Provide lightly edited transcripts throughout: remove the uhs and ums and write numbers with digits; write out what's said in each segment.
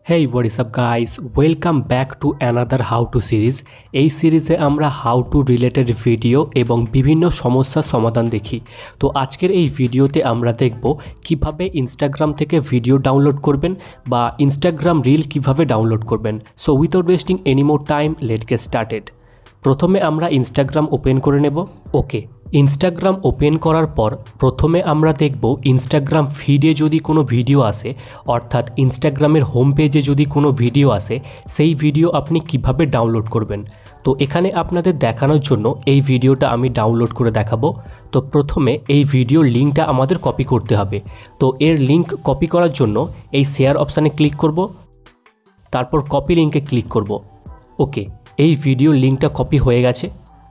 Hey, what is up guys? Welcome back to another how to series. এই সিরিজে আমরা how to related video এবং বিভিন্ন সমস্যার সমাধান দেখি। তো আজকের এই ভিডিওতে আমরা দেখব কিভাবে ইনস্টাগ্রাম থেকে ভিডিও ডাউনলোড করবেন বা ইনস্টাগ্রাম রিল কিভাবে ডাউনলোড করবেন। So without wasting any more time let's get started. প্রথমে আমরা ইনস্টাগ্রাম ওপেন করে নেব। ওকে, ইনস্টাগ্রাম ওপেন করার পর প্রথমে আমরা দেখব ইনস্টাগ্রাম ফিডে যদি কোনো ভিডিও আসে, অর্থাৎ ইনস্টাগ্রামের হোম পেজে যদি কোনো ভিডিও আসে, সেই ভিডিও আপনি কিভাবে ডাউনলোড করবেন। তো এখানে আপনাদের দেখানোর জন্য এই ভিডিওটা আমি ডাউনলোড করে দেখাবো। তো প্রথমে এই ভিডিওর লিঙ্কটা আমাদের কপি করতে হবে। তো এর লিঙ্ক কপি করার জন্য এই শেয়ার অপশানে ক্লিক করব, তারপর কপি লিঙ্কে ক্লিক করব। ওকে, এই ভিডিওর লিঙ্কটা কপি হয়ে গেছে।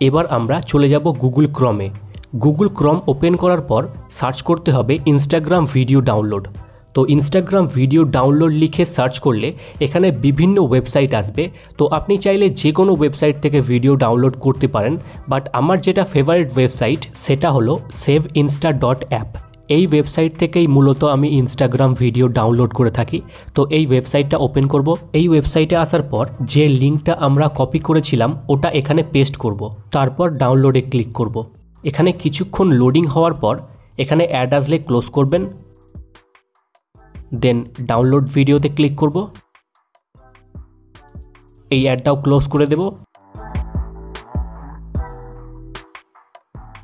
এবার আমরা চলে যাব গুগল ক্রমে। গুগল ক্রম ওপেন করার পর সার্চ করতে হবে ইনস্টাগ্রাম ভিডিও ডাউনলোড। তো ইনস্টাগ্রাম ভিডিও ডাউনলোড লিখে সার্চ করলে এখানে বিভিন্ন ওয়েবসাইট আসবে। তো আপনি চাইলে যে কোনো ওয়েবসাইট থেকে ভিডিও ডাউনলোড করতে পারেন, বাট আমার যেটা ফেভারিট ওয়েবসাইট সেটা হলো 𝐶𝐻𝑒𝑖nsta.app। এই ওয়েবসাইট থেকেই মূলত আমি ইনস্টাগ্রাম ভিডিও ডাউনলোড করে থাকি। তো এই ওয়েবসাইটটা ওপেন করব। এই ওয়েবসাইটে আসার পর যে লিঙ্কটা আমরা কপি করেছিলাম ওটা এখানে পেস্ট করব, তারপর ডাউনলোডে ক্লিক করব। এখানে কিছুক্ষণ লোডিং হওয়ার পর এখানে অ্যাড আসলে ক্লোজ করবেন, দেন ডাউনলোড ভিডিওতে ক্লিক করব। এই অ্যাডটাও ক্লোজ করে দেব।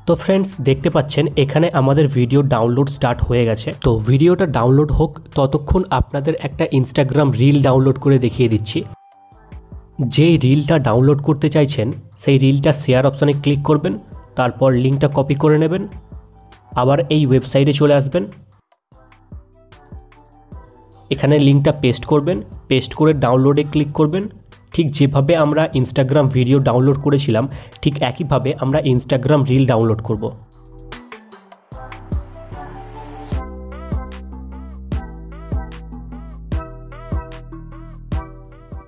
তো ফ্রেন্ডস, দেখতে পাচ্ছেন এখানে আমাদের ভিডিও ডাউনলোড স্টার্ট হয়ে গেছে। তো ভিডিওটা ডাউনলোড হোক ততক্ষণ আপনাদের একটা ইনস্টাগ্রাম রিল ডাউনলোড করে দেখিয়ে দিচ্ছি। যেই রিলটা ডাউনলোড করতে চাইছেন সেই রিলটা শেয়ার অপশানে ক্লিক করবেন, তারপর লিঙ্কটা কপি করে নেবেন, আবার এই ওয়েবসাইটে চলে আসবেন, এখানে লিঙ্কটা পেস্ট করবেন, পেস্ট করে ডাউনলোডে ক্লিক করবেন। ঠিক যেভাবে আমরা ইনস্টাগ্রাম ভিডিও ডাউনলোড করেছিলাম ঠিক একইভাবে আমরা ইনস্টাগ্রাম রিল ডাউনলোড করব।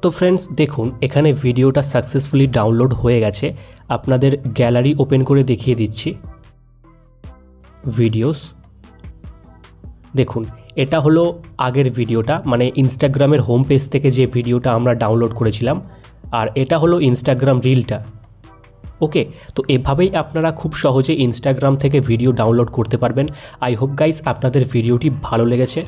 তো ফ্রেন্ডস দেখুন, এখানে ভিডিওটা সাকসেসফুলি ডাউনলোড হয়ে গেছে। আপনাদের গ্যালারি ওপেন করে দেখিয়ে দিচ্ছি। ভিডিওস দেখুন, এটা হলো আগের ভিডিওটা, মানে ইনস্টাগ্রামের হোম পেজ থেকে যে ভিডিওটা আমরা ডাউনলোড করেছিলাম, আর এটা হলো ইনস্টাগ্রাম রিলটা। ওকে, তো এভাবেই আপনারা খুব সহজে ইনস্টাগ্রাম থেকে ভিডিও ডাউনলোড করতে পারবেন। আই হোপ গাইস আপনাদের ভিডিওটি ভালো লেগেছে।